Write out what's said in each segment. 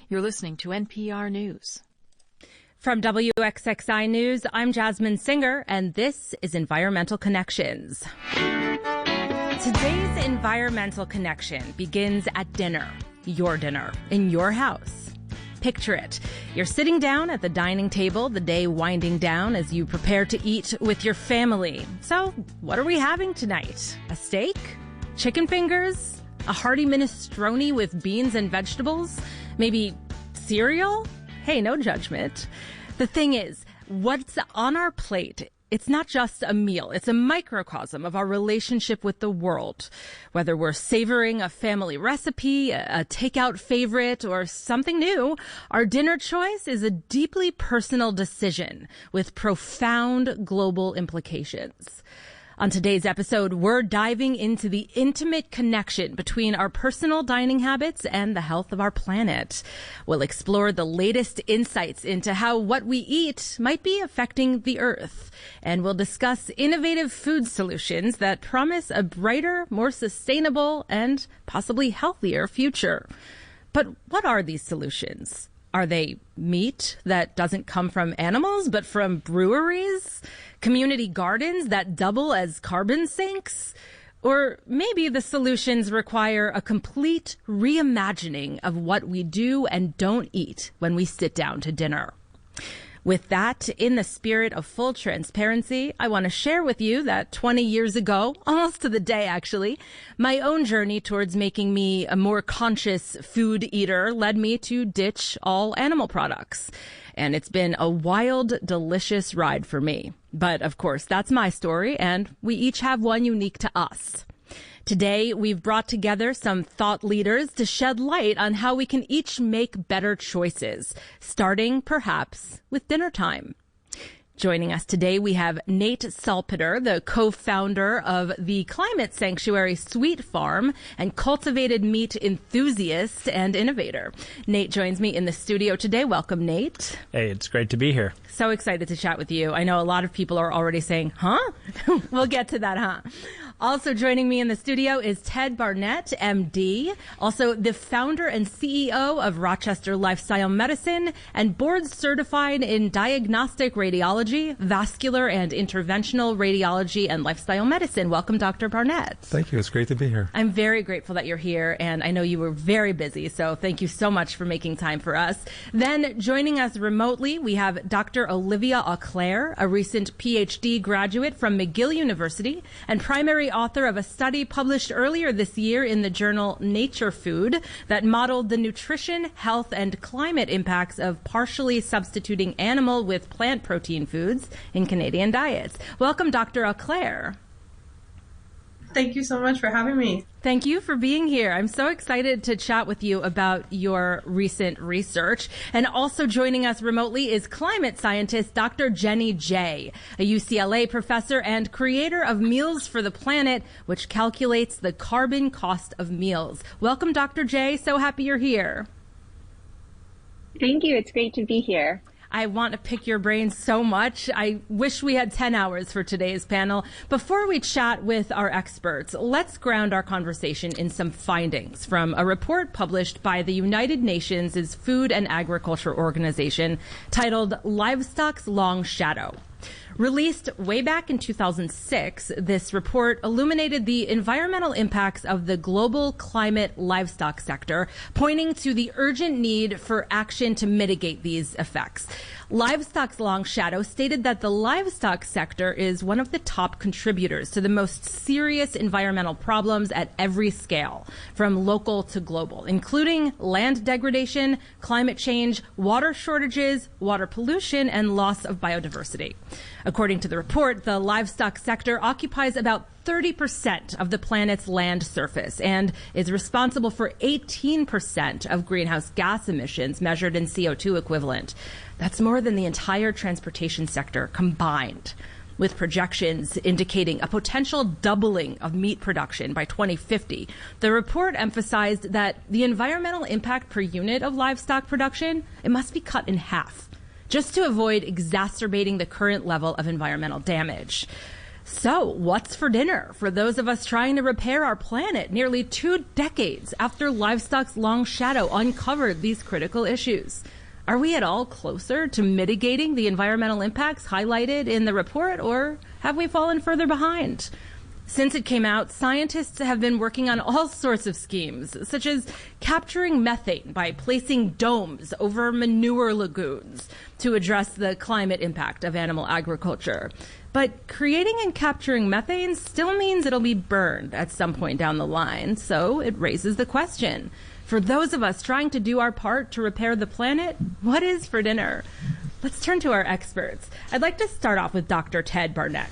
You're listening to NPR News. From WXXI News, I'm Jasmine Singer, and this is Environmental Connections. Today's Environmental Connection begins at dinner, in your house. Picture it. You're sitting down at the dining table, the day winding down as you prepare to eat with your family. So, what are we having tonight? A steak? Chicken fingers? A hearty minestrone with beans and vegetables? Maybe cereal? Hey, no judgment. The thing is, what's on our plate, it's not just a meal. It's a microcosm of our relationship with the world. Whether we're savoring a family recipe, a takeout favorite, or something new, our dinner choice is a deeply personal decision with profound global implications. On today's episode, we're diving into the intimate connection between our personal dining habits and the health of our planet. We'll explore the latest insights into how what we eat might be affecting the earth. And we'll discuss innovative food solutions that promise a brighter, more sustainable, and possibly healthier future. But what are these solutions? Are they meat that doesn't come from animals, but from breweries? Community gardens that double as carbon sinks? Or maybe the solutions require a complete reimagining of what we do and don't eat when we sit down to dinner. With that, in the spirit of full transparency, I want to share with you that 20 years ago, almost to the day actually, my own journey towards making me a more conscious food eater led me to ditch all animal products. And it's been a wild, delicious ride for me. But of course, that's my story, and we each have one unique to us. Today, we've brought together some thought leaders to shed light on how we can each make better choices, starting perhaps with dinner time. Joining us today, we have Nate Salpeter, the co-founder of the climate sanctuary Sweet Farm and cultivated meat enthusiast and innovator. Nate joins me in the studio today. Welcome, Nate. Hey, it's great to be here. So excited to chat with you. I know a lot of people are already saying, huh? We'll get to that, huh? Also joining me in the studio is Ted Barnett, MD, also the founder and CEO of Rochester Lifestyle Medicine and board certified in diagnostic radiology, vascular and interventional radiology, and lifestyle medicine. Welcome, Dr. Barnett. Thank you. It's great to be here. I'm very grateful that you're here, and I know you were very busy, so thank you so much for making time for us. Then joining us remotely, we have Dr. Olivia Auclair, a recent PhD graduate from McGill University and primary author of a study published earlier this year in the journal Nature Food that modeled the nutrition, health, and climate impacts of partially substituting animal with plant protein foods in Canadian diets. Welcome, Dr. Auclair. Thank you so much for having me. Thank you for being here. I'm so excited to chat with you about your recent research. And also joining us remotely is climate scientist Dr. Jenny Jay, a UCLA professor and creator of Meals for the Planet, which calculates the carbon cost of meals. Welcome, Dr. Jay. So happy you're here. Thank you. It's great to be here. I want to pick your brain so much. I wish we had 10 hours for today's panel. Before we chat with our experts, let's ground our conversation in some findings from a report published by the United Nations' Food and Agriculture Organization titled Livestock's Long Shadow. Released way back in 2006, this report illuminated the environmental impacts of the global climate livestock sector, pointing to the urgent need for action to mitigate these effects. Livestock's Long Shadow stated that the livestock sector is one of the top contributors to the most serious environmental problems at every scale, from local to global, including land degradation, climate change, water shortages, water pollution, and loss of biodiversity. According to the report, the livestock sector occupies about 30% of the planet's land surface and is responsible for 18% of greenhouse gas emissions measured in CO2 equivalent. That's more than the entire transportation sector combined, with projections indicating a potential doubling of meat production by 2050. The report emphasized that the environmental impact per unit of livestock production, it must be cut in half, just to avoid exacerbating the current level of environmental damage. So, what's for dinner for those of us trying to repair our planet nearly 2 decades after livestock's long shadow uncovered these critical issues? Are we at all closer to mitigating the environmental impacts highlighted in the report, or have we fallen further behind? Since it came out, scientists have been working on all sorts of schemes, such as capturing methane by placing domes over manure lagoons to address the climate impact of animal agriculture. But creating and capturing methane still means it'll be burned at some point down the line, so it raises the question. For those of us trying to do our part to repair the planet, what is for dinner? Let's turn to our experts. I'd like to start off with Dr. Ted Barnett.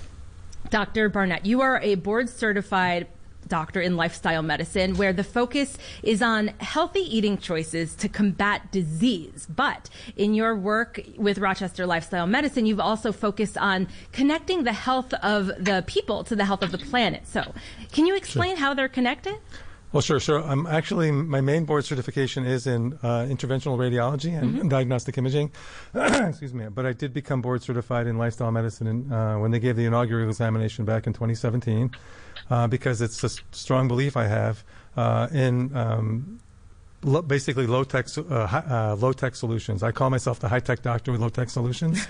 Dr. Barnett, you are a board-certified doctor in lifestyle medicine where the focus is on healthy eating choices to combat disease. But in your work with Rochester Lifestyle Medicine, you've also focused on connecting the health of the people to the health of the planet. So can you explain how they're connected? Well, sure. I'm actually, my main board certification is in interventional radiology and diagnostic imaging. Excuse me. But I did become board certified in lifestyle medicine when they gave the inaugural examination back in 2017, because it's a strong belief I have in basically low-tech solutions. I call myself the high-tech doctor with low-tech solutions.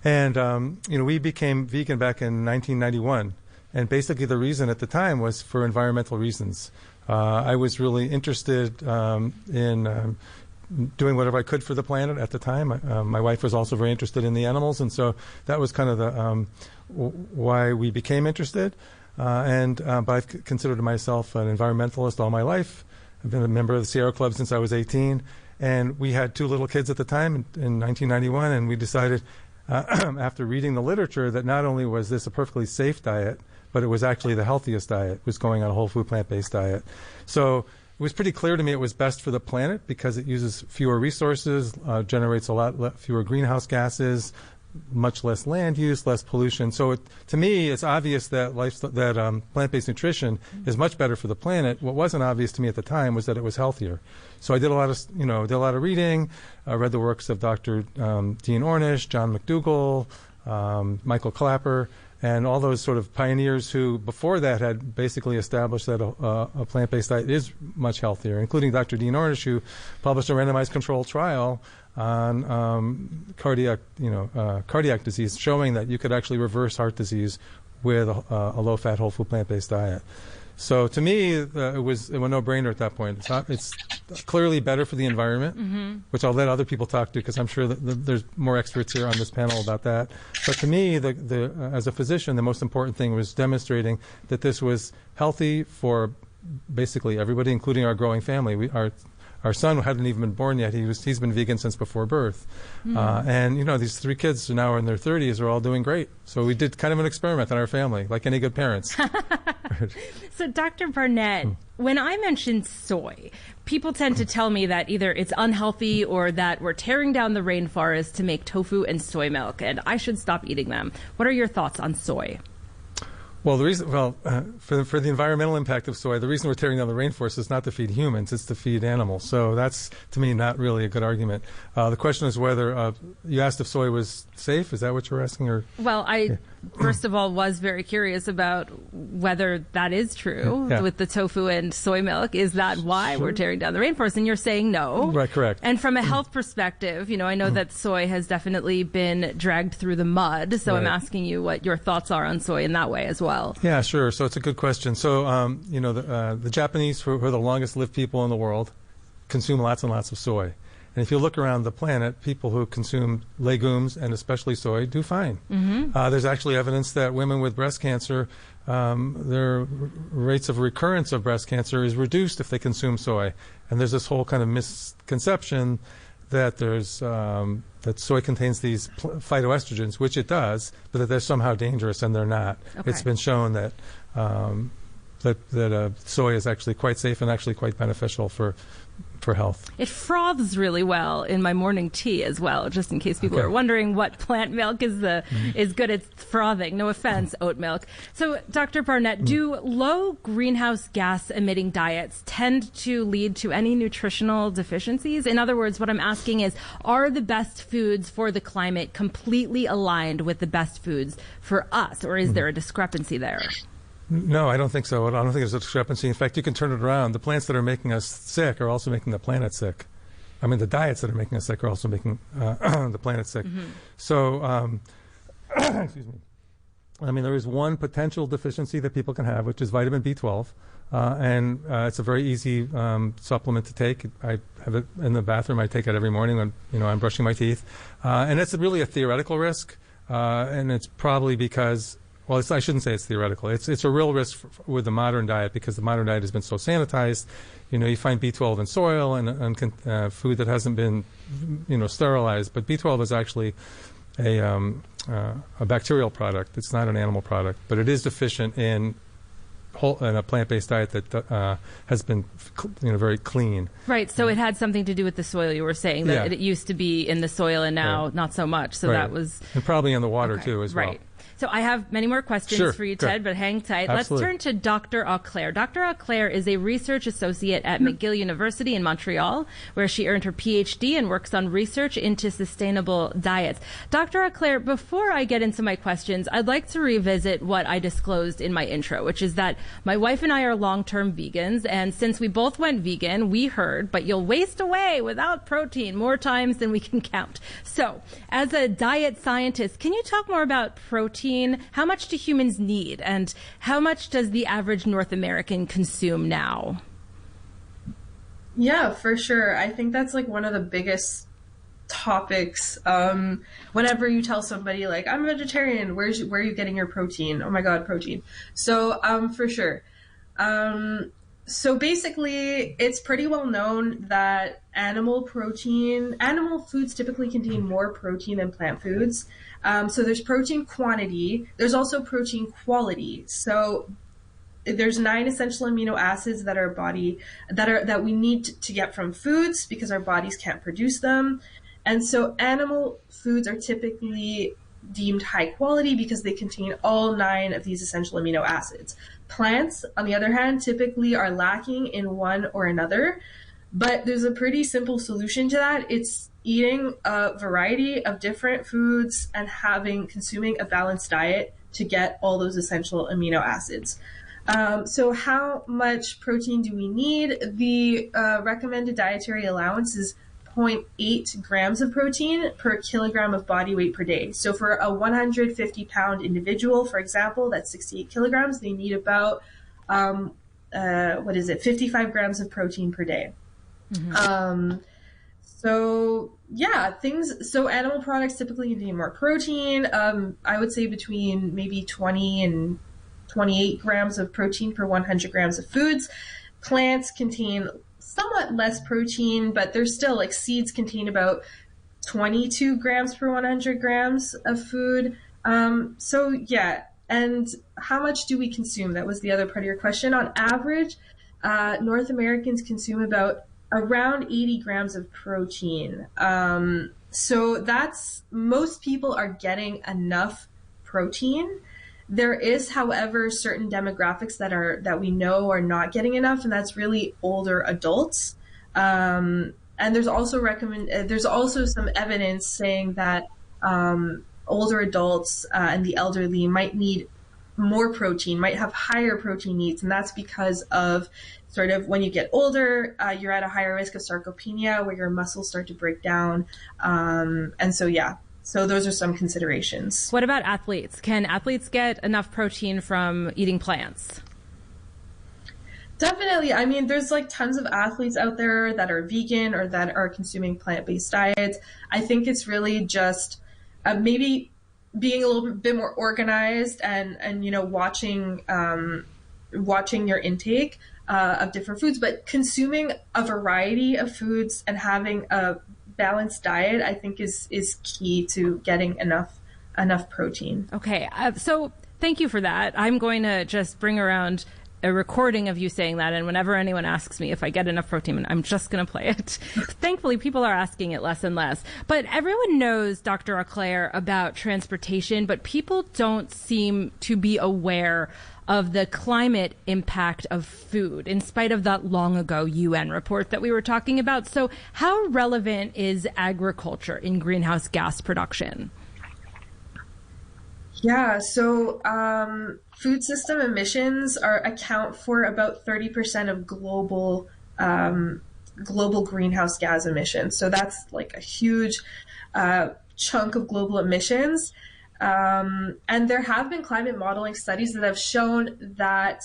And, we became vegan back in 1991. And basically the reason at the time was for environmental reasons. I was really interested in doing whatever I could for the planet at the time. My wife was also very interested in the animals, and so that was kind of the why we became interested. But I've considered myself an environmentalist all my life. I've been a member of the Sierra Club since I was 18, and we had 2 little kids at the time in 1991, and we decided after reading the literature that not only was this a perfectly safe diet, but it was actually the healthiest diet, was going on a whole food plant-based diet. So it was pretty clear to me it was best for the planet because it uses fewer resources, generates a lot fewer greenhouse gases, much less land use, less pollution. So to me, it's obvious that plant-based nutrition is much better for the planet. What wasn't obvious to me at the time was that it was healthier. So I did a lot of reading. I read the works of Dr. Dean Ornish, John McDougall, Michael Clapper, and all those sort of pioneers who before that had basically established that a plant-based diet is much healthier, including Dr. Dean Ornish, who published a randomized controlled trial on cardiac disease, showing that you could actually reverse heart disease with a low-fat, whole food plant-based diet. So to me, it was a no-brainer at that point. It's clearly better for the environment, which I'll let other people talk to because I'm sure that there's more experts here on this panel about that. But to me, as a physician, the most important thing was demonstrating that this was healthy for basically everybody, including our growing family. Our son hadn't even been born yet. He's been vegan since before birth. And these 3 kids now are in their 30s are all doing great. So we did kind of an experiment on our family, like any good parents. So Dr. Barnett, when I mention soy, people tend to tell me that either it's unhealthy or that we're tearing down the rainforest to make tofu and soy milk, and I should stop eating them. What are your thoughts on soy? Well, for the environmental impact of soy, the reason we're tearing down the rainforest is not to feed humans; it's to feed animals. So that's, to me, not really a good argument. The question is whether you asked if soy was safe. Is that what you're asking? Or well, I first of all was very curious about whether that is true with the tofu and soy milk. Is that why we're tearing down the rainforest? And you're saying no. Right, correct. And from a health perspective, I know that soy has definitely been dragged through the mud. So I'm asking you what your thoughts are on soy in that way as well. Yeah, sure. So it's a good question. So, the Japanese, who are the longest lived people in the world, consume lots and lots of soy. And if you look around the planet, people who consume legumes and especially soy do fine. There's actually evidence that women with breast cancer, their rates of recurrence of breast cancer is reduced if they consume soy. And there's this whole kind of misconception that that soy contains these phytoestrogens, which it does, but that they're somehow dangerous, and they're not. Okay. It's been shown that soy is actually quite safe and actually quite beneficial for for health. It froths really well in my morning tea as well, just in case people are wondering what plant milk is good at frothing. No offense, oat milk. So, Dr. Barnett, do low greenhouse gas emitting diets tend to lead to any nutritional deficiencies? In other words, what I'm asking is, are the best foods for the climate completely aligned with the best foods for us, or is there a discrepancy there? No, I don't think so. I don't think there's a discrepancy. In fact, you can turn it around. The plants that are making us sick are also making the planet sick. I mean, the diets that are making us sick are also making the planet sick. So, excuse me. I mean, there is one potential deficiency that people can have, which is vitamin B12. And it's a very easy supplement to take. I have it in the bathroom. I take it every morning when I'm brushing my teeth. And it's really a theoretical risk. And it's probably because... Well, I shouldn't say it's theoretical. It's a real risk with the modern diet because the modern diet has been so sanitized. You find B12 in soil and food that hasn't been, sterilized. But B12 is actually a bacterial product. It's not an animal product, but it is deficient in a plant-based diet that has been, very clean. Right. So it had something to do with the soil. You were saying that it used to be in the soil and now not so much. So that was, and probably in the water too as well. Right. So I have many more questions for you, Ted, but hang tight. Absolutely. Let's turn to Dr. Auclair. Dr. Auclair is a research associate at McGill University in Montreal, where she earned her PhD and works on research into sustainable diets. Dr. Auclair, before I get into my questions, I'd like to revisit what I disclosed in my intro, which is that my wife and I are long-term vegans, and since we both went vegan, we heard, but you'll waste away without protein more times than we can count. So, as a diet scientist, can you talk more about protein? How much do humans need, and how much does the average North American consume now? Yeah, for sure. I think that's like one of the biggest topics. Whenever you tell somebody like, I'm a vegetarian, where are you getting your protein? Oh my God, protein. So, for sure. So basically, it's pretty well known that animal foods typically contain more protein than plant foods. So there's protein quantity. There's also protein quality. So there's 9 essential amino acids that we need to get from foods because our bodies can't produce them. And so animal foods are typically deemed high quality because they contain all 9 of these essential amino acids. Plants, on the other hand, typically are lacking in one or another, but there's a pretty simple solution to that. It's eating a variety of different foods and consuming a balanced diet to get all those essential amino acids. So how much protein do we need? The recommended dietary allowance is 0.8 grams of protein per kilogram of body weight per day. So for a 150-pound individual, for example, that's 68 kilograms, they need about, 55 grams of protein per day. So animal products typically contain more protein. I would say between maybe 20 and 28 grams of protein per 100 grams of foods. Plants contain somewhat less protein, but there's still, like, seeds contain about 22 grams per 100 grams of food. And how much do we consume? That was the other part of your question. On average, North Americans consume around 80 grams of protein. So most people are getting enough protein. There is, however, certain demographics that we know are not getting enough, and that's really older adults. And there's also some evidence saying that older adults and the elderly might need more protein, might have higher protein needs, and that's because of sort of when you get older, you're at a higher risk of sarcopenia, where your muscles start to break down, So those are some considerations. What about athletes? Can athletes get enough protein from eating plants? Definitely. I mean, there's like tons of athletes out there that are vegan or that are consuming plant-based diets. I think it's really just maybe being a little bit more organized and watching your intake of different foods, but consuming a variety of foods and having a balanced diet, I think is key to getting enough protein. Okay. So thank you for that. I'm going to just bring around a recording of you saying that, and whenever anyone asks me if I get enough protein, I'm just going to play it. Thankfully, people are asking it less and less. But everyone knows, Dr. Auclair, about transportation, but people don't seem to be aware of the climate impact of food, in spite of that long ago UN report that we were talking about. So how relevant is agriculture in greenhouse gas production? Yeah, so food system emissions account for about 30% of global greenhouse gas emissions. So that's like a huge chunk of global emissions. And there have been climate modeling studies that have shown that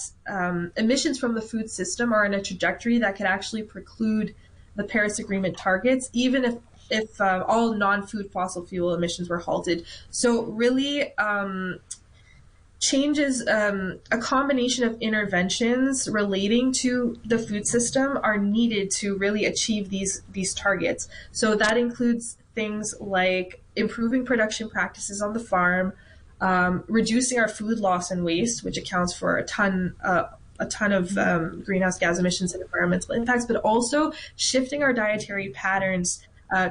emissions from the food system are in a trajectory that could actually preclude the Paris Agreement targets, even if all non-food fossil fuel emissions were halted. So really changes, a combination of interventions relating to the food system are needed to really achieve these targets. So that includes things like improving production practices on the farm, reducing our food loss and waste, which accounts for a ton of greenhouse gas emissions and environmental impacts, but also shifting our dietary patterns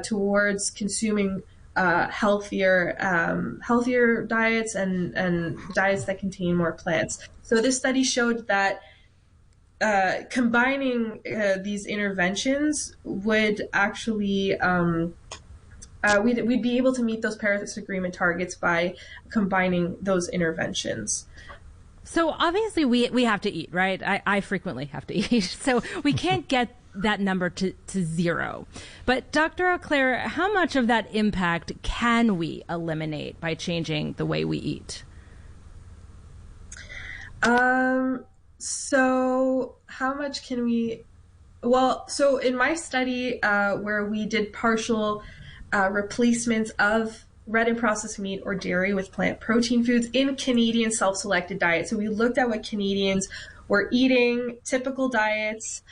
towards consuming healthier diets and diets that contain more plants. So this study showed that combining these interventions would actually we'd be able to meet those Paris Agreement targets by combining those interventions. So obviously we have to eat, right? I frequently have to eat. So we can't get that number to zero. But Dr. Auclair, how much of that impact can we eliminate by changing the way we eat? So how much can we? Well, so in my study where we did partial replacements of red and processed meat or dairy with plant protein foods in Canadian self-selected diets. So we looked at what Canadians were eating, typical diets,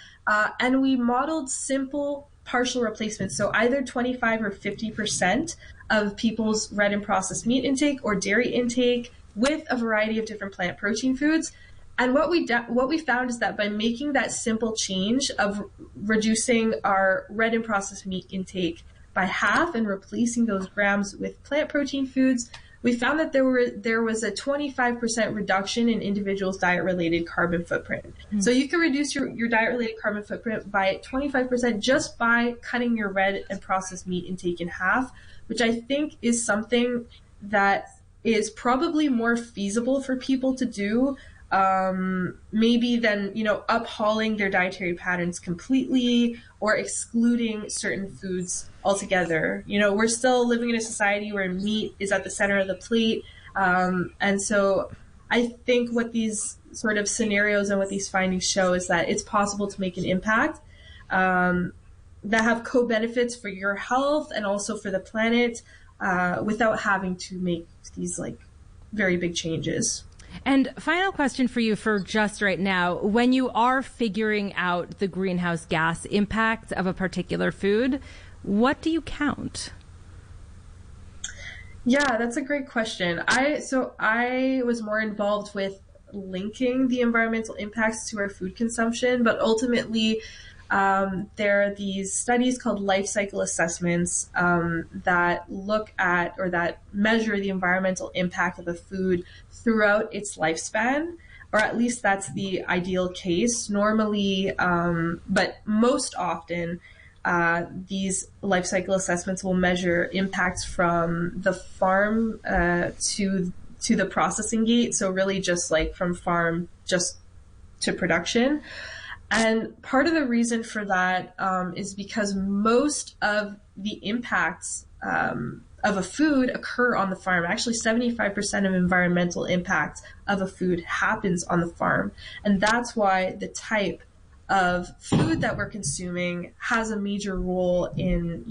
and we modeled simple partial replacements. So either 25 or 50% of people's red and processed meat intake or dairy intake with a variety of different plant protein foods. And what we found is that by making that simple change of reducing our red and processed meat intake by half and replacing those grams with plant protein foods, we found that there was a 25% reduction in individuals' diet-related carbon footprint. So you can reduce your diet-related carbon footprint by 25% just by cutting your red and processed meat intake in half, which I think is something that is probably more feasible for people to do, maybe than, uphauling their dietary patterns completely or excluding certain foods altogether. We're still living in a society where meat is at the center of the plate. And so I think what these sort of scenarios and what these findings show is that it's possible to make an impact that have co-benefits for your health and also for the planet without having to make these very big changes. And final question for you for just right now. When you are figuring out the greenhouse gas impact of a particular food, what do you count? Yeah, that's a great question. I was more involved with linking the environmental impacts to our food consumption, but ultimately there are these studies called life cycle assessments that look at or that measure the environmental impact of a food throughout its lifespan, or at least that's the ideal case. Normally, but most often, these life cycle assessments will measure impacts from the farm to the processing gate. So really just from farm just to production. And part of the reason for that is because most of the impacts of a food occur on the farm. Actually, 75% of environmental impact of a food happens on the farm. And that's why the type of food that we're consuming has a major role in,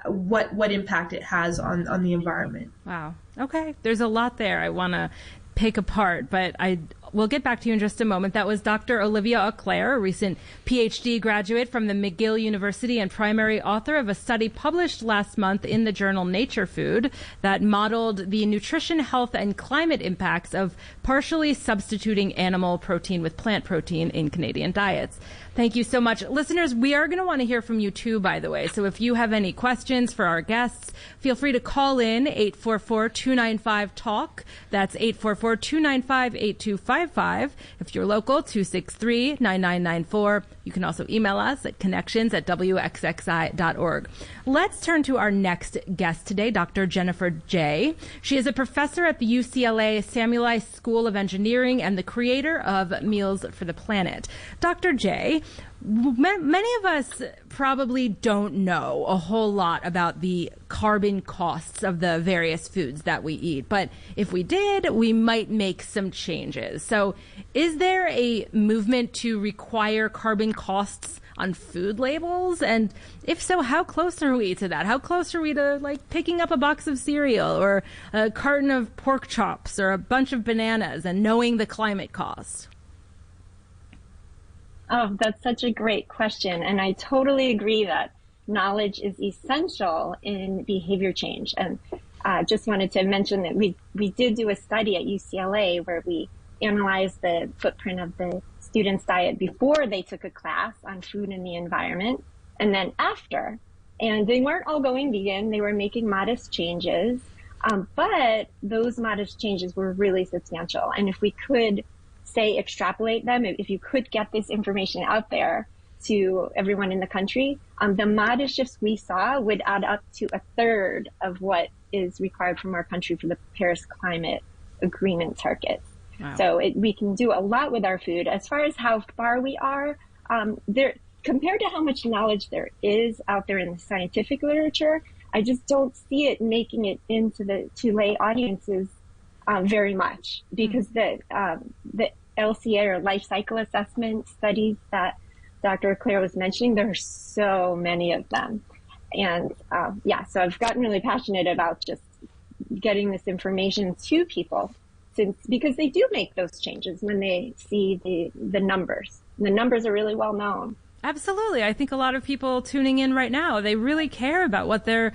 what impact it has on the environment. Wow. Okay. There's a lot there I want to pick apart, but I We'll get back to you in just a moment. That was Dr. Olivia Auclair, a recent PhD graduate from the McGill University and primary author of a study published last month in the journal Nature Food that modeled the nutrition, health, and climate impacts of partially substituting animal protein with plant protein in Canadian diets. Thank you so much. Listeners, we are going to want to hear from you too, by the way. So if you have any questions for our guests, feel free to call in 844-295-TALK. That's 844-295-8255. If you're local, 263-9994. You can also email us at connections@wxxi.org. Let's turn to our next guest today, Dr. Jennifer Jay. She is a professor at the UCLA Samueli School of Engineering and the creator of Meals for the Planet. Dr. Jay, many of us probably don't know a whole lot about the carbon costs of the various foods that we eat. But if we did, we might make some changes. So is there a movement to require carbon costs on food labels? And if so, how close are we to that? How close are we to like picking up a box of cereal or a carton of pork chops or a bunch of bananas and knowing the climate cost? Oh, that's such a great question. And I totally agree that knowledge is essential in behavior change. And just wanted to mention that we did do a study at UCLA where we analyzed the footprint of the students' diet before they took a class on food and the environment, and then after. And they weren't all going vegan. They were making modest changes. But those modest changes were really substantial. And if we could say extrapolate them, if you could get this information out there to everyone in the country, the modest shifts we saw would add up to a third of what is required from our country for the Paris Climate Agreement targets. Wow. So we can do a lot with our food. As far as how far we are, there compared to how much knowledge there is out there in the scientific literature, I just don't see it making it into the to lay audiences very much, because the LCA or life cycle assessment studies that Dr. Auclair was mentioning, there are so many of them. And so I've gotten really passionate about just getting this information to people because they do make those changes when they see the numbers. The numbers are really well known. Absolutely. I think a lot of people tuning in right now, they really care about what their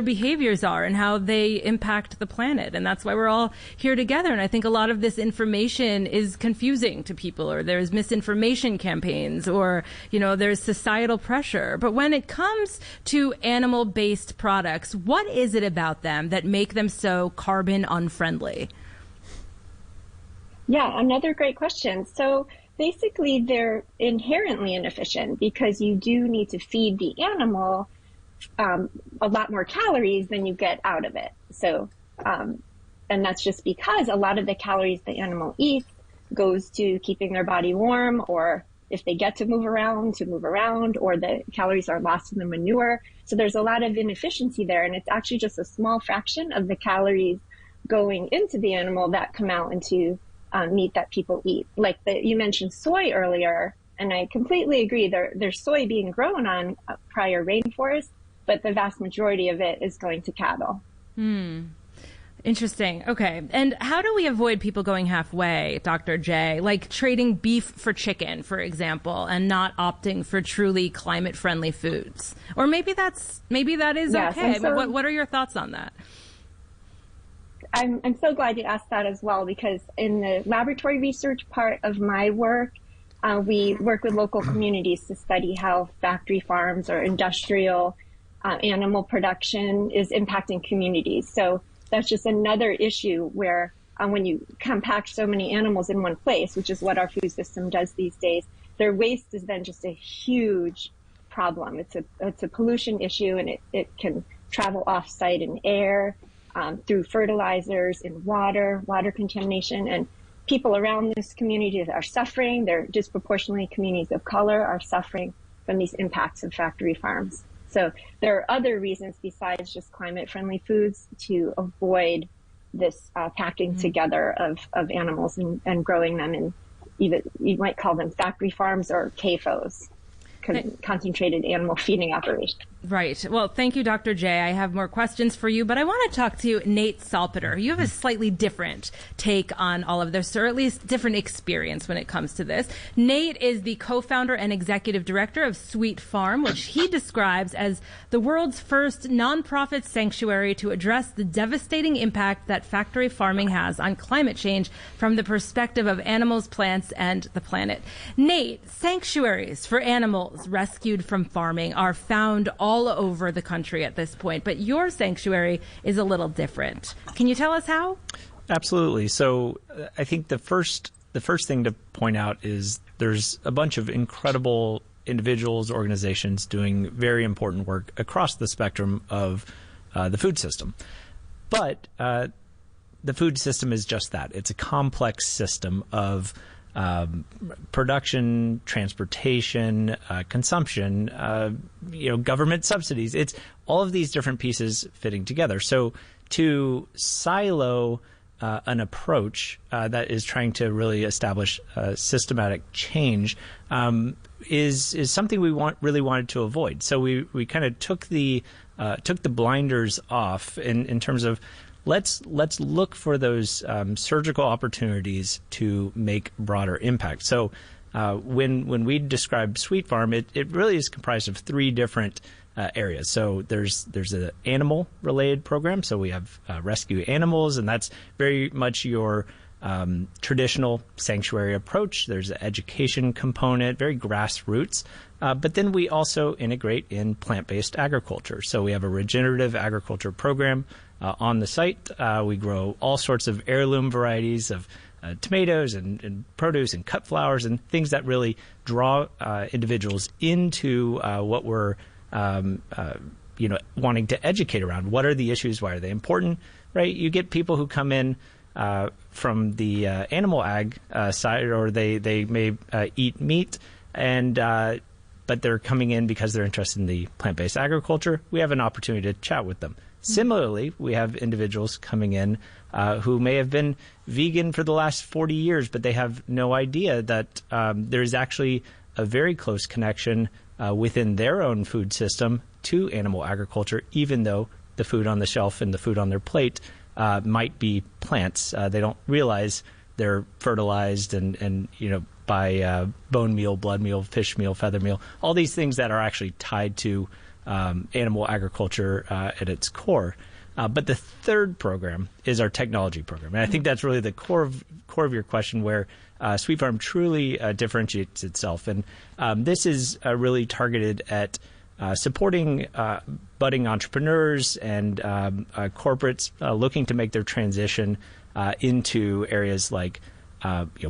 behaviors are and how they impact the planet. And that's why we're all here together. And I think a lot of this information is confusing to people, or there's misinformation campaigns, or, there's societal pressure. But when it comes to animal-based products, what is it about them that make them so carbon unfriendly? Yeah, another great question. So basically, they're inherently inefficient because you do need to feed the animal a lot more calories than you get out of it. So, and that's just because a lot of the calories the animal eats goes to keeping their body warm, or if they get to move around, or the calories are lost in the manure. So there's a lot of inefficiency there, and it's actually just a small fraction of the calories going into the animal that come out into meat that people eat. Like you mentioned soy earlier, and I completely agree. There's soy being grown on prior rainforests, but the vast majority of it is going to cattle. Interesting. Okay. And how do we avoid people going halfway, Dr. J? Like trading beef for chicken, for example, and not opting for truly climate-friendly foods? Or maybe that is yes, okay. But what are your thoughts on that? I'm so glad you asked that as well, because in the laboratory research part of my work, we work with local communities to study how factory farms or industrial animal production is impacting communities. So that's just another issue where when you compact so many animals in one place, which is what our food system does these days, their waste is then just a huge problem. It's a pollution issue, and it can travel off-site in air, through fertilizers, in water contamination, and people around this community are suffering. They're disproportionately communities of color are suffering from these impacts of factory farms. So there are other reasons besides just climate-friendly foods to avoid this packing together of animals and growing them in either, you might call them factory farms or CAFOs, concentrated animal feeding operations. Right. Well, thank you, Dr. J. I have more questions for you, but I want to talk to Nate Salpeter. You have a slightly different take on all of this, or at least different experience when it comes to this. Nate is the co-founder and executive director of Sweet Farm, which he describes as the world's first nonprofit sanctuary to address the devastating impact that factory farming has on climate change from the perspective of animals, plants, and the planet. Nate, sanctuaries for animals rescued from farming are found all over the country at this point, but your sanctuary is a little different. Can you tell us how? Absolutely. So I think the first thing to point out is there's a bunch of incredible individuals, organizations doing very important work across the spectrum of the food system. But the food system is just that. It's a complex system of production, transportation, consumption, government subsidies. It's all of these different pieces fitting together. So to silo an approach that is trying to really establish systematic change is something we really wanted to avoid. So we kind of took the blinders off in terms of let's look for those surgical opportunities to make broader impact. So when we describe Sweet Farm, it really is comprised of three different areas. So there's an animal related program. So we have rescue animals, and that's very much your traditional sanctuary approach. There's an education component, very grassroots. But then we also integrate in plant-based agriculture. So we have a regenerative agriculture program on the site. We grow all sorts of heirloom varieties of tomatoes and produce and cut flowers and things that really draw individuals into what we're wanting to educate around. What are the issues? Why are they important? Right? You get people who come in from the animal ag side, or they may eat meat, and but they're coming in because they're interested in the plant-based agriculture. We have an opportunity to chat with them. Similarly, we have individuals coming in who may have been vegan for the last 40 years, but they have no idea that there's actually a very close connection within their own food system to animal agriculture, even though the food on the shelf and the food on their plate might be plants. They don't realize they're fertilized and by bone meal, blood meal, fish meal, feather meal, all these things that are actually tied to animal agriculture at its core. But the third program is our technology program. And I think that's really the core of your question, where Sweet Farm truly differentiates itself. And this is really targeted at supporting budding entrepreneurs and corporates looking to make their transition into areas like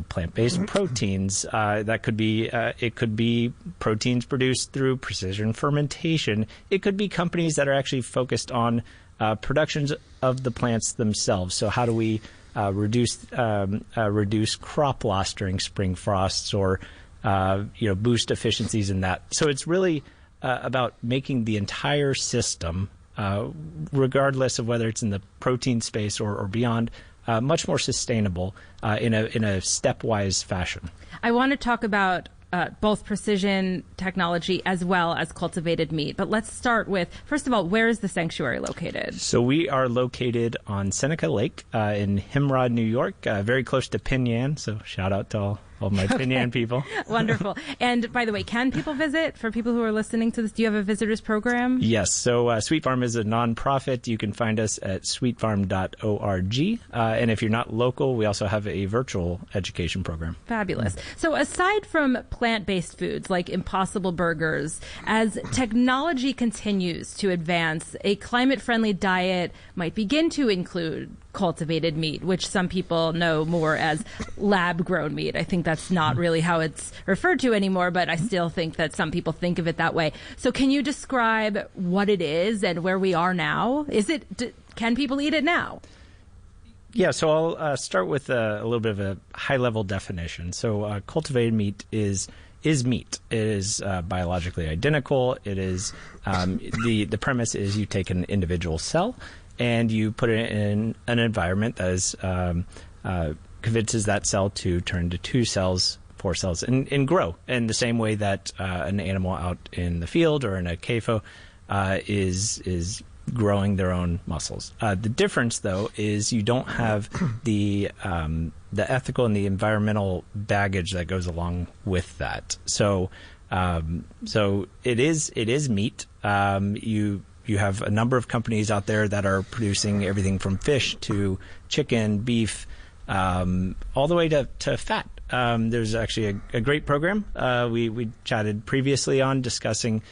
plant-based proteins. That could be it could be proteins produced through precision fermentation. It could be companies that are actually focused on productions of the plants themselves. So how do we reduce crop loss during spring frosts, or boost efficiencies in that? So it's really about making the entire system, regardless of whether it's in the protein space or beyond, much more sustainable in a stepwise fashion. I want to talk about both precision technology as well as cultivated meat. But let's start with, first of all, where is the sanctuary located? So we are located on Seneca Lake in Himrod, New York, very close to Pinyan. So shout out to all my Pinyan people. Wonderful. And by the way, can people visit? For people who are listening to this, do you have a visitors program? Yes. So Sweet Farm is a nonprofit. You can find us at sweetfarm.org. And if you're not local, we also have a virtual education program. Fabulous. So aside from plant-based foods like Impossible Burgers, as technology continues to advance, a climate-friendly diet might begin to include cultivated meat, which some people know more as lab-grown meat. I think that's not really how it's referred to anymore, but I still think that some people think of it that way. So can you describe what it is and where we are now? Can people eat it now? Yeah, so I'll start with a little bit of a high-level definition. So cultivated meat is meat. It is biologically identical. It is the premise is you take an individual cell and you put it in an environment that is convinces that cell to turn to 2 cells, 4 cells, and grow in the same way that an animal out in the field or in a CAFO is growing their own muscles. The difference, though, is you don't have the ethical and the environmental baggage that goes along with that. So it is meat. You have a number of companies out there that are producing everything from fish to chicken, beef, all the way to fat. There's actually a great program we chatted previously on discussing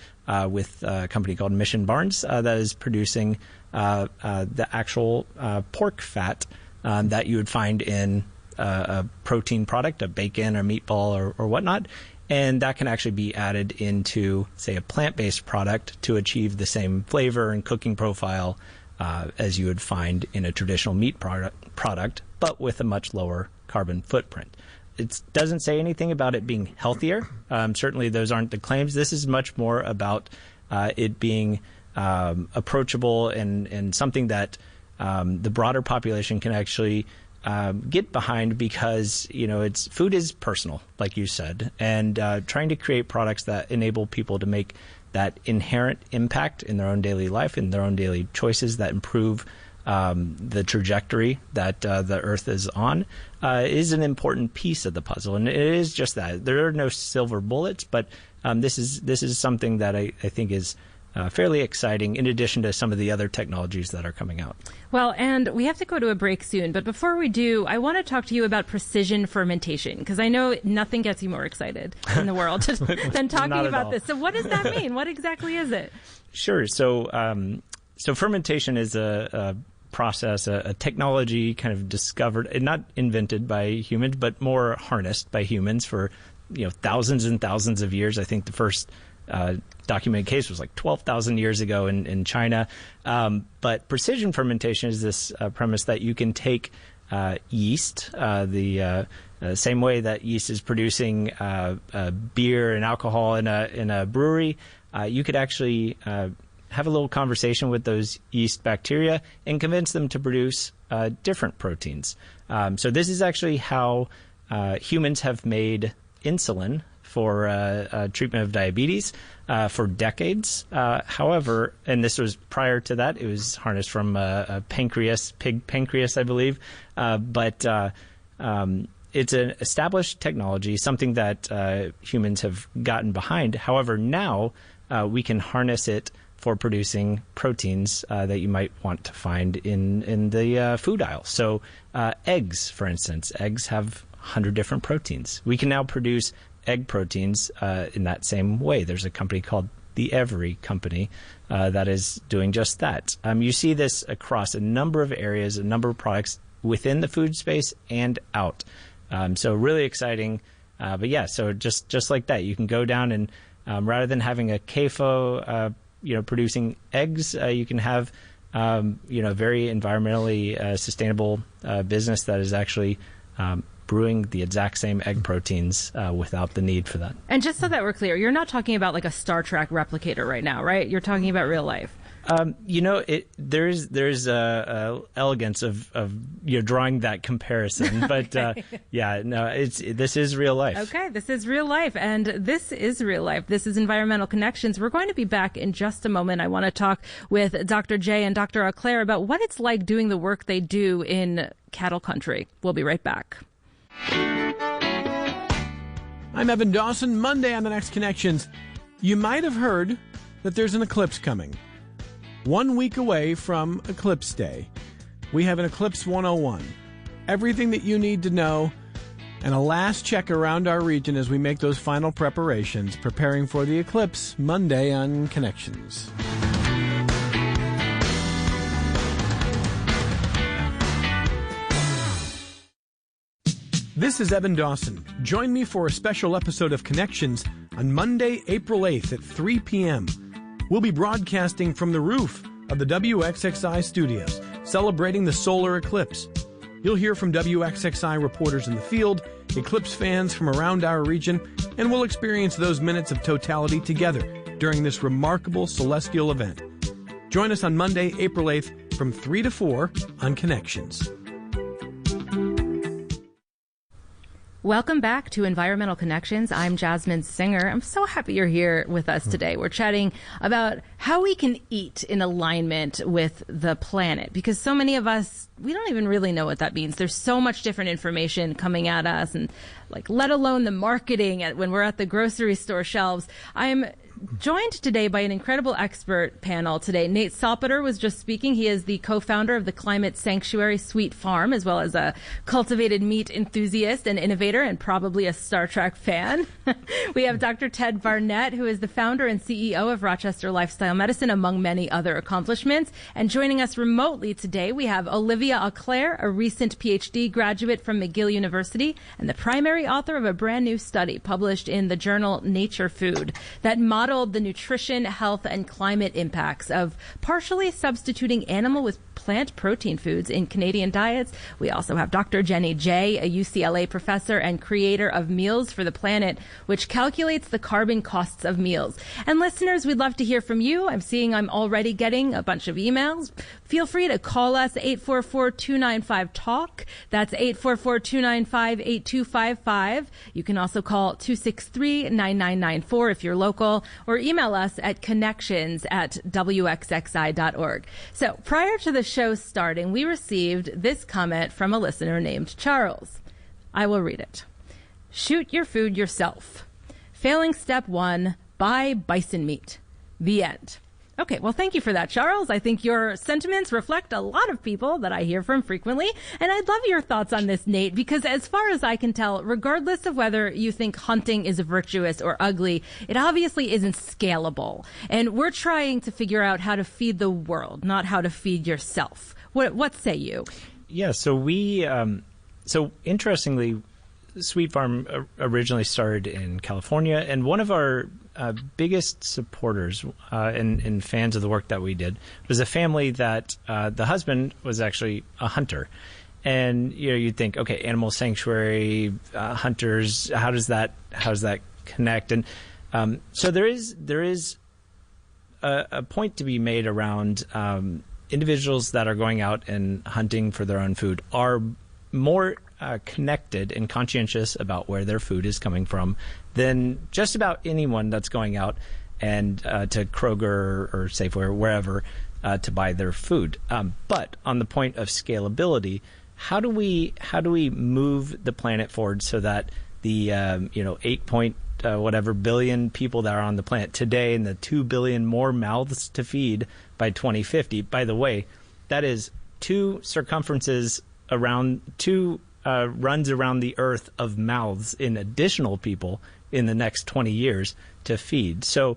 with a company called Mission Barns that is producing the actual pork fat that you would find in a protein product, a bacon or meatball or whatnot. And that can actually be added into, say, a plant-based product to achieve the same flavor and cooking profile as you would find in a traditional meat product, but with a much lower carbon footprint. It doesn't say anything about it being healthier. Certainly those aren't the claims. This is much more about it being approachable and something that the broader population can actually get behind, because food is personal, like you said, and trying to create products that enable people to make that inherent impact in their own daily life, in their own daily choices that improve the trajectory that the Earth is on is an important piece of the puzzle. And it is just that. There are no silver bullets, but this is something that I think is fairly exciting, in addition to some of the other technologies that are coming out. Well, and we have to go to a break soon, but before we do, I want to talk to you about precision fermentation, because I know nothing gets you more excited in the world than talking about this. So what does that mean? What exactly is it? Sure. So fermentation is a process, a technology kind of discovered, and not invented by humans, but more harnessed by humans for thousands and thousands of years. I think the first documented case was like 12,000 years ago in China. But precision fermentation is this premise that you can take yeast, the same way that yeast is producing beer and alcohol in a brewery. You could actually have a little conversation with those yeast bacteria and convince them to produce different proteins. So this is actually how humans have made insulin for treatment of diabetes for decades. However, and this was prior to that, it was harnessed from a pig pancreas, I believe. But it's an established technology, something that humans have gotten behind. However, now we can harness it for producing proteins that you might want to find in the food aisle. So eggs, for instance, eggs have 100 different proteins. We can now produce egg proteins in that same way. There's a company called the Every Company that is doing just that. You see this across a number of areas, a number of products within the food space and out. So really exciting. But yeah, so just like that, you can go down and rather than having a CAFO producing eggs, you can have very environmentally sustainable business that is actually brewing the exact same egg proteins without the need for that. And just so that we're clear, you're not talking about like a Star Trek replicator right now, right? You're talking about real life. There's a elegance of drawing that comparison, but Okay. This is real life. Okay, this is real life, and this is real life. This is Environmental Connections. We're going to be back in just a moment. I want to talk with Dr. J and Dr. Auclair about what it's like doing the work they do in cattle country. We'll be right back. I'm Evan Dawson. Monday on the Next Connections. You might have heard that there's an eclipse coming. 1 week away from Eclipse Day, we have an Eclipse 101. Everything that you need to know, and a last check around our region as we make those final preparations, preparing for the eclipse Monday on Connections. This is Evan Dawson. Join me for a special episode of Connections on Monday, April 8th at 3 p.m. We'll be broadcasting from the roof of the WXXI studios, celebrating the solar eclipse. You'll hear from WXXI reporters in the field, eclipse fans from around our region, and we'll experience those minutes of totality together during this remarkable celestial event. Join us on Monday, April 8th from 3 to 4 on Connections. Welcome back to Environmental Connections. I'm Jasmine Singer. I'm so happy you're here with us today. We're chatting about how we can eat in alignment with the planet, because so many of us, we don't even really know what that means. There's so much different information coming at us, and let alone the marketing when we're at the grocery store shelves. I'm joined today by an incredible expert panel today. Nate Salpeter was just speaking. He is the co-founder of the climate sanctuary Sweet Farm, as well as a cultivated meat enthusiast and innovator, and probably a Star Trek fan. We have Dr. Ted Barnett, who is the founder and CEO of Rochester Lifestyle Medicine, among many other accomplishments. And joining us remotely today, we have Olivia Auclair, a recent PhD graduate from McGill University and the primary author of a brand new study published in the journal Nature Food that modeled the nutrition, health, and climate impacts of partially substituting animal with plant protein foods in Canadian diets. We also have Dr. Jenny Jay, a UCLA professor and creator of Meals for the Planet, which calculates the carbon costs of meals. And listeners, we'd love to hear from you. I'm already getting a bunch of emails. Feel free to call us 844-295-TALK. That's 844-295-8255. You can also call 263-9994 if you're local, or email us at connections@wxxi.org. So prior to the show starting, we received this comment from a listener named Charles. I will read it. Shoot your food yourself. Failing step 1, buy bison meat. The end. Okay, well, thank you for that, Charles. I think your sentiments reflect a lot of people that I hear from frequently. And I'd love your thoughts on this, Nate, because as far as I can tell, regardless of whether you think hunting is virtuous or ugly, it obviously isn't scalable. And we're trying to figure out how to feed the world, not how to feed yourself. What say you? Yeah, so so interestingly, Sweet Farm originally started in California, and one of our biggest supporters and fans of the work that we did was a family that the husband was actually a hunter. And you'd think, okay, animal sanctuary, hunters, how does that connect? And so there is a point to be made around individuals that are going out and hunting for their own food are more connected and conscientious about where their food is coming from than just about anyone that's going out and to Kroger or Safeway or wherever to buy their food. But on the point of scalability, how do we move the planet forward so that the 8 whatever billion people that are on the planet today and the 2 billion more mouths to feed by 2050? By the way, that is two circumferences around runs around the earth of mouths in additional people in the next 20 years to feed. So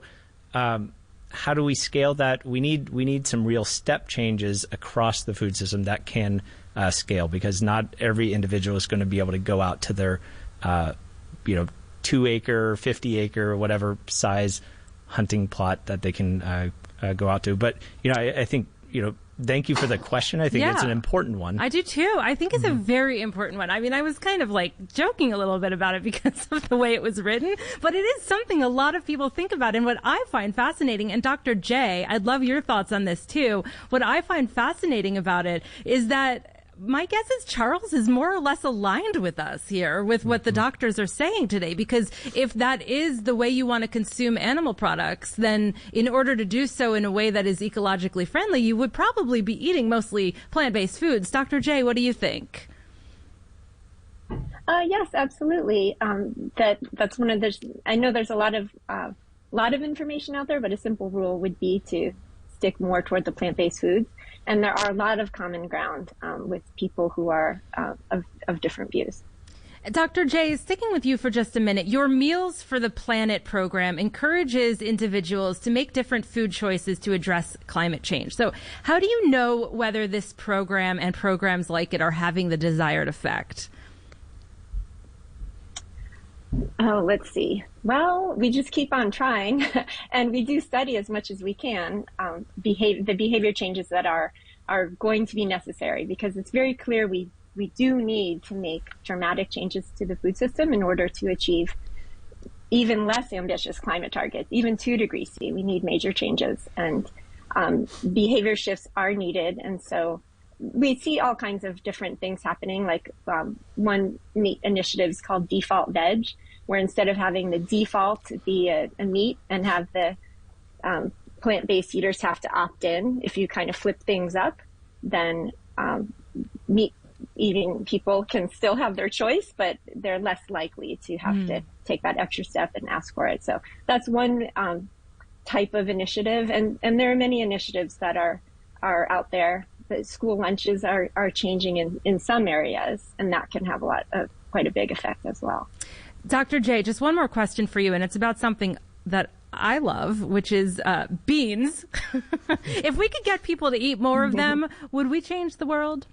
how do we scale that? We need some real step changes across the food system that can scale, because not every individual is going to be able to go out to their 2-acre, 50-acre, whatever size hunting plot that they can go out to. But I think thank you for the question. I think it's an important one. I do too. I think it's a very important one. I mean, I was kind of joking a little bit about it because of the way it was written, but it is something a lot of people think about. And what I find fascinating, and Dr. J, I'd love your thoughts on this too. What I find fascinating about it is that my guess is Charles is more or less aligned with us here with what the doctors are saying today, because if that is the way you want to consume animal products, then in order to do so in a way that is ecologically friendly, you would probably be eating mostly plant-based foods. Dr. J, what do you think? Yes, absolutely. That's one of the. I know there's a lot of information out there, but a simple rule would be to stick more toward the plant-based foods. And there are a lot of common ground with people who are of different views. Dr. J, sticking with you for just a minute, your Meals for the Planet program encourages individuals to make different food choices to address climate change. So how do you know whether this program and programs like it are having the desired effect? Oh, let's see. Well, we just keep on trying, and we do study as much as we can the behavior changes that are going to be necessary, because it's very clear we do need to make dramatic changes to the food system in order to achieve even less ambitious climate targets, even 2 degrees C. We need major changes, and behavior shifts are needed. And so we see all kinds of different things happening. Like one meat initiative is called Default Veg, where instead of having the default be a meat and have the plant-based eaters have to opt in, if you kind of flip things up, then meat eating people can still have their choice, but they're less likely to have to take that extra step and ask for it. So that's one type of initiative. And there are many initiatives that are out there. The school lunches are changing in some areas, and that can have quite a big effect as well. Dr. J, just one more question for you, and it's about something that I love, which is beans. If we could get people to eat more of them, would we change the world?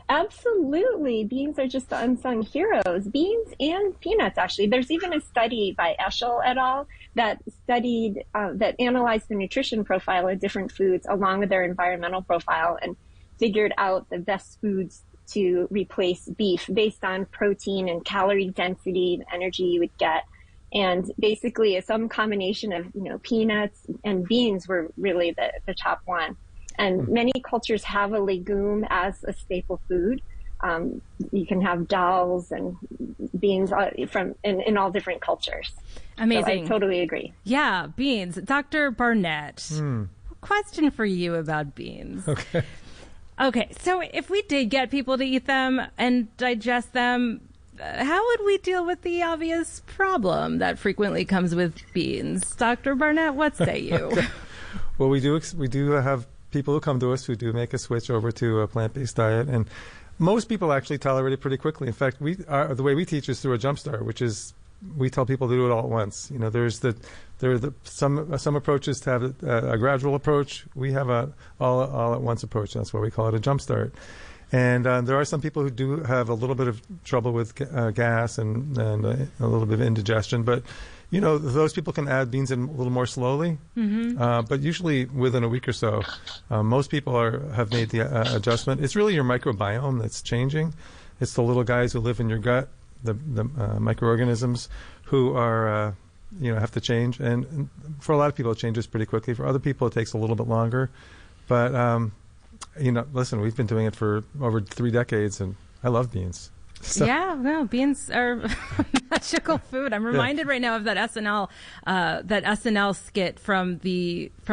Absolutely. Beans are just the unsung heroes. Beans and peanuts, actually. There's even a study by Eschel et al. That studied, that analyzed the nutrition profile of different foods along with their environmental profile and figured out the best foods to replace beef based on protein and calorie density, the energy you would get. And basically some combination of, peanuts and beans were really the top one. And many cultures have a legume as a staple food. You can have dals and beans in all different cultures. Amazing. So I totally agree. Yeah, beans. Dr. Barnett, question for you about beans. Okay, so if we did get people to eat them and digest them, how would we deal with the obvious problem that frequently comes with beans? Dr. Barnett, what say you? Well, we do have people who come to us who do make a switch over to a plant-based diet, and most people actually tolerate it pretty quickly. In fact, the way we teach is through a jump start, which is we tell people to do it all at once. There are some approaches to have a gradual approach. We have a all at once approach. That's why we call it a jump start. And there are some people who do have a little bit of trouble with gas and a little bit of indigestion, but those people can add beans in a little more slowly, but usually within a week or so. Most people have made the adjustment. It's really your microbiome that's changing. It's the little guys who live in your gut, the microorganisms who are have to change. And for a lot of people, it changes pretty quickly. For other people, it takes a little bit longer. But listen, we've been doing it for over 3 decades, and I love beans. So. Yeah, no, beans are magical food. I'm reminded right now of that SNL skit from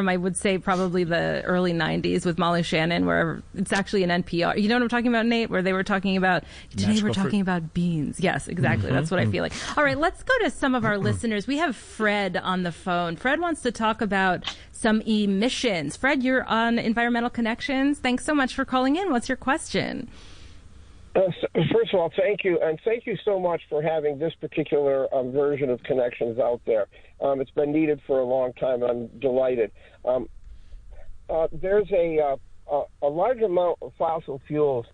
I would say probably the early 90s with Molly Shannon, where it's actually an NPR. You know what I'm talking about, Nate? Where they were talking about about beans. Yes, exactly. That's what I feel like. All right, let's go to some of our listeners. We have Fred on the phone. Fred wants to talk about some emissions. Fred, you're on Environmental Connections. Thanks so much for calling in. What's your question? First of all, thank you, and thank you so much for having this particular version of Connections out there. It's been needed for a long time, and I'm delighted. There's a large amount of fossil fuels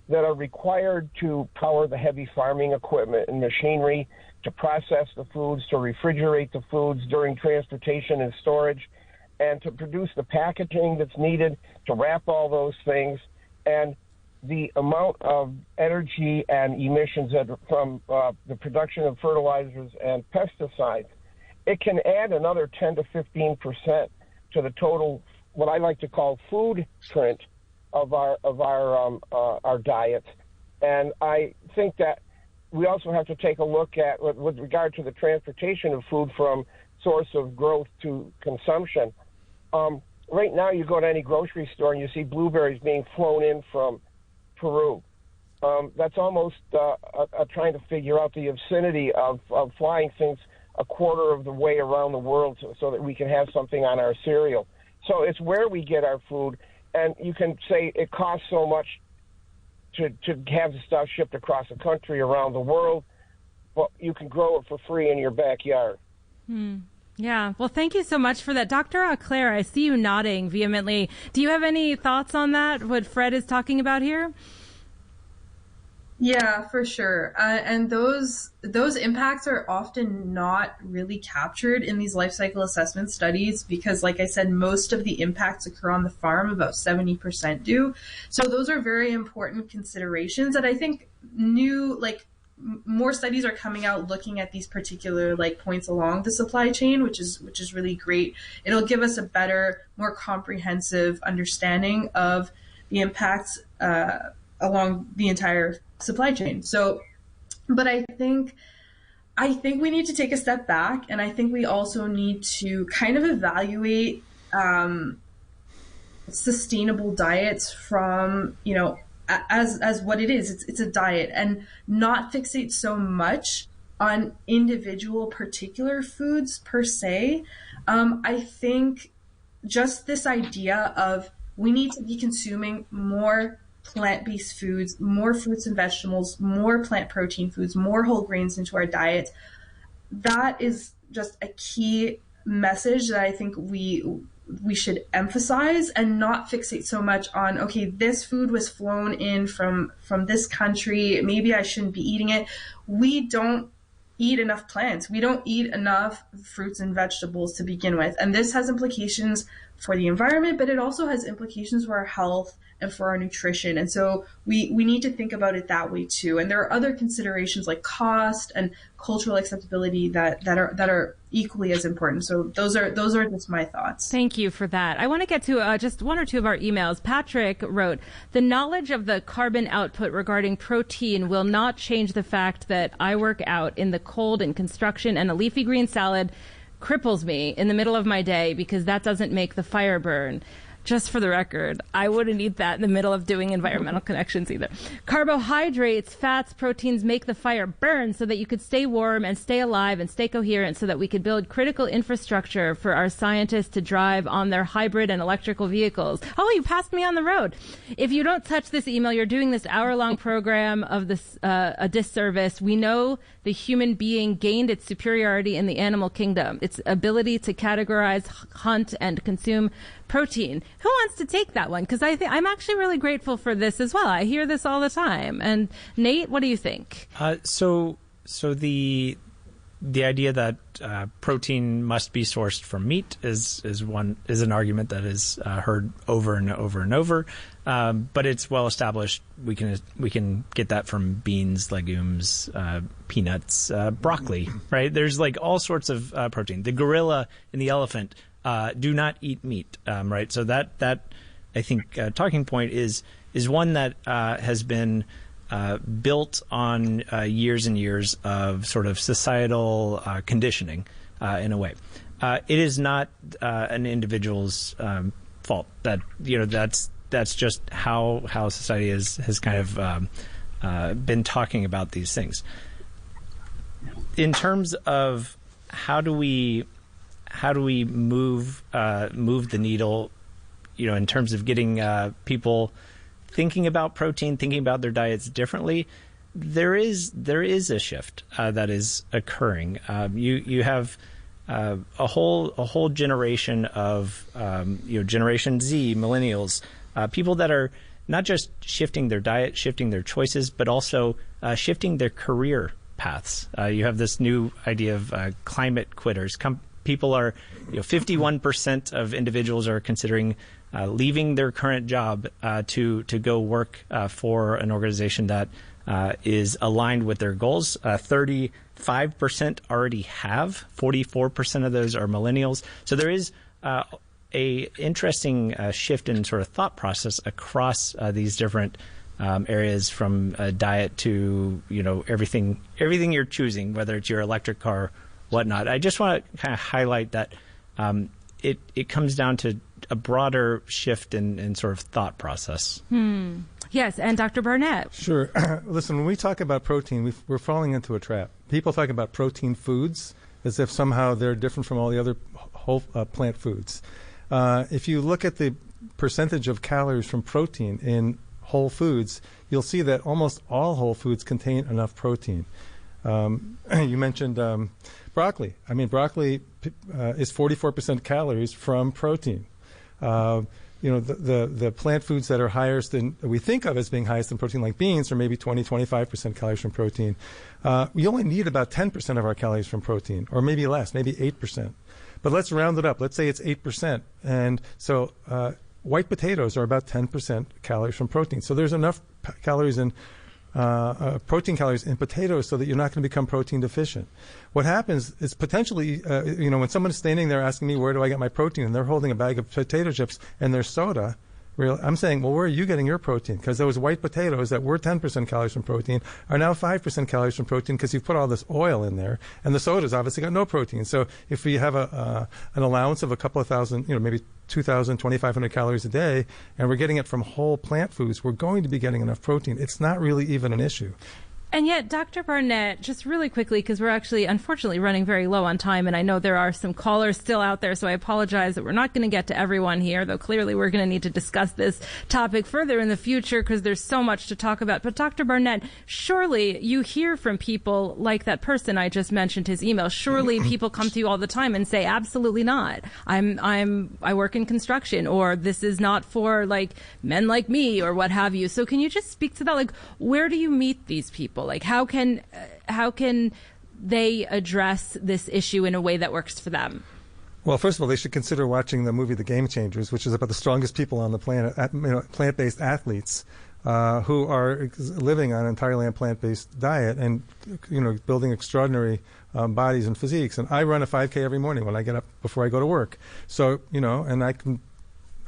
that are required to power the heavy farming equipment and machinery, to process the foods, to refrigerate the foods during transportation and storage, and to produce the packaging that's needed to wrap all those things. And the amount of energy and emissions from the production of fertilizers and pesticides, it can add another 10 to 15% to the total, what I like to call food print of our diet. And I think that we also have to take a look at, with regard to the transportation of food from source of growth to consumption. Right now, you go to any grocery store and you see blueberries being flown in from Peru. That's almost trying to figure out the obscenity of flying things a quarter of the way around the world so that we can have something on our cereal. So it's where we get our food, and you can say it costs so much to have the stuff shipped across the country, around the world, but you can grow it for free in your backyard. Yeah. Well, thank you so much for that. Dr. Auclair, I see you nodding vehemently. Do you have any thoughts on that, what Fred is talking about here? Yeah, for sure. And those impacts are often not really captured in these life cycle assessment studies because, like I said, most of the impacts occur on the farm, about 70% do. So those are very important considerations that I think more studies are coming out looking at these particular like points along the supply chain, which is really great. It'll give us a better, more comprehensive understanding of the impacts along the entire supply chain. So, but I think we need to take a step back, and I think we also need to kind of evaluate sustainable diets from, you know, as what it is. It's a diet, and not fixate so much on individual particular foods per se. I think just this idea of we need to be consuming more plant-based foods, more fruits and vegetables, more plant protein foods, more whole grains into our diet. That is just a key message that I think we should emphasize, and not fixate so much on, okay, this food was flown in from this country, maybe I shouldn't be eating it. We don't eat enough plants. We don't eat enough fruits and vegetables to begin with. And this has implications for the environment, but it also has implications for our health and for our nutrition. And so we need to think about it that way too. And there are other considerations like cost and cultural acceptability that are equally as important. So those are just my thoughts. Thank you for that. I want to get to just one or two of our emails. Patrick wrote, the knowledge of the carbon output regarding protein will not change the fact that I work out in the cold in construction, and a leafy green salad cripples me in the middle of my day because that doesn't make the fire burn. Just for the record, I wouldn't eat that in the middle of doing environmental connections either. Carbohydrates, fats, proteins make the fire burn so that you could stay warm and stay alive and stay coherent, so that we could build critical infrastructure for our scientists to drive on their hybrid and electrical vehicles. Oh, you passed me on the road. If you don't touch this email, you're doing this hour-long program of this a disservice. We know the human being gained its superiority in the animal kingdom, its ability to categorize, hunt, and consume protein. Who wants to take that one? Because I'm actually really grateful for this as well. I hear this all the time. And Nate, what do you think? So the idea that protein must be sourced from meat is an argument that is heard over and over and over. But it's well established. We can get that from beans, legumes, peanuts, broccoli. Right? There's like all sorts of protein. The gorilla and the elephant do not eat meat, right? So that I think talking point is one that has been built on years and years of sort of societal conditioning in a way. It is not an individual's fault. That that's just how society has kind of been talking about these things. In terms of how do we move the needle, in terms of getting people thinking about protein, thinking about their diets differently, there is a shift that is occurring. You have a whole generation of Generation Z, millennials, people that are not just shifting their diet, shifting their choices, but also shifting their career paths. You have this new idea of climate quitters. People are, 51% of individuals are considering leaving their current job to go work for an organization that is aligned with their goals. 35% already have. 44% of those are millennials. So there is a interesting shift in sort of thought process across these different areas, from diet to everything you're choosing, whether it's your electric car, whatnot. I just want to kind of highlight that it comes down to a broader shift in sort of thought process. Yes, and Dr. Barnett. Sure. Listen, when we talk about protein, we're falling into a trap. People talk about protein foods as if somehow they're different from all the other whole plant foods. If you look at the percentage of calories from protein in whole foods, you'll see that almost all whole foods contain enough protein. You mentioned broccoli. I mean, broccoli is 44% calories from protein. The plant foods that are highest in, we think of as being highest in protein, like beans, are maybe 25% calories from protein. We only need about 10% of our calories from protein, or maybe less, maybe 8%. But let's round it up. Let's say it's 8%. And so white potatoes are about 10% calories from protein. So there's enough calories in protein calories in potatoes so that you're not going to become protein deficient. What happens is potentially, when someone's standing there asking me, where do I get my protein? And they're holding a bag of potato chips and their soda. I'm saying, well, where are you getting your protein? Because those white potatoes that were 10% calories from protein are now 5% calories from protein because you've put all this oil in there, and the soda's obviously got no protein. So if we have an allowance of a couple of thousand, maybe 2,000, 2,500 calories a day, and we're getting it from whole plant foods, we're going to be getting enough protein. It's not really even an issue. And yet, Dr. Barnett, just really quickly, because we're actually, unfortunately, running very low on time, and I know there are some callers still out there, so I apologize that we're not going to get to everyone here, though clearly we're going to need to discuss this topic further in the future because there's so much to talk about. But Dr. Barnett, surely you hear from people like that person I just mentioned his email. Surely people come to you all the time and say, absolutely not. I work in construction, or this is not for men like me, or what have you. So can you just speak to that? Where do you meet these people? How can they address this issue in a way that works for them? Well, first of all, they should consider watching the movie The Game Changers, which is about the strongest people on the planet, plant-based athletes who are living on an entirely on plant-based diet and building extraordinary bodies and physiques. And I run a 5K every morning when I get up before I go to work. So and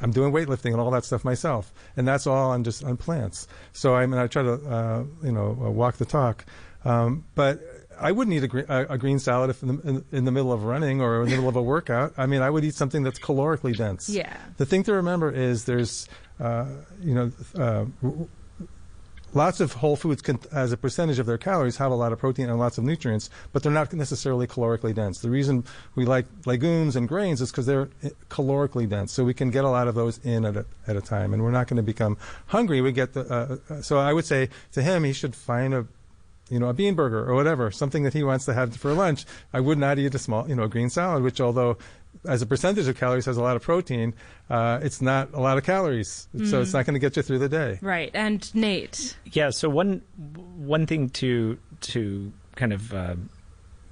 I'm doing weightlifting and all that stuff myself, and that's all on plants. So I try to walk the talk, but I wouldn't eat a green salad if in the middle of running or in the middle of a workout. I would eat something that's calorically dense. Yeah. The thing to remember is there's lots of whole foods can, as a percentage of their calories, have a lot of protein and lots of nutrients, but they're not necessarily calorically dense. The reason we like legumes and grains is because they're calorically dense, so we can get a lot of those in at a time, and we're not going to become hungry. We get so I would say to him, he should find a bean burger or whatever, something that he wants to have for lunch. I would not eat a small, green salad, which although as a percentage of calories has a lot of protein, it's not a lot of calories. So it's not going to get you through the day. Right. And Nate? Yeah, so one thing to kind of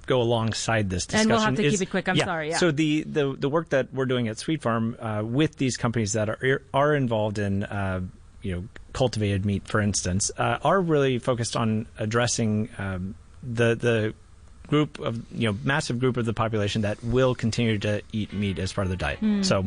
go alongside this discussion. And we'll have to is, keep it quick. I'm sorry. Yeah. So the work that we're doing at Sweet Farm with these companies that are involved in cultivated meat, for instance, are really focused on addressing the group of massive group of the population that will continue to eat meat as part of their diet. So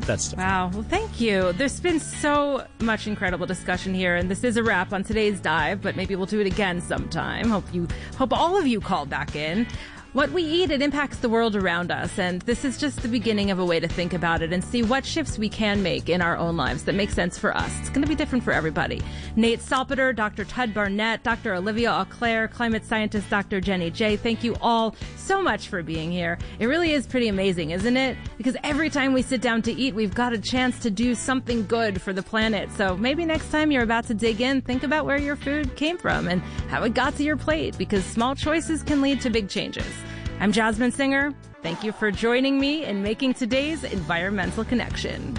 that's wow. Well, thank you. There's been so much incredible discussion here, and this is a wrap on today's dive. But maybe we'll do it again sometime. Hope all of you call back in. What we eat, it impacts the world around us, and this is just the beginning of a way to think about it and see what shifts we can make in our own lives that make sense for us. It's going to be different for everybody. Nate Salpeter, Dr. Ted Barnett, Dr. Olivia Auclair, climate scientist Dr. Jenny J. Thank you all so much for being here. It really is pretty amazing, isn't it? Because every time we sit down to eat, we've got a chance to do something good for the planet. So maybe next time you're about to dig in, think about where your food came from and how it got to your plate, because small choices can lead to big changes. I'm Jasmine Singer. Thank you for joining me in making today's environmental connection.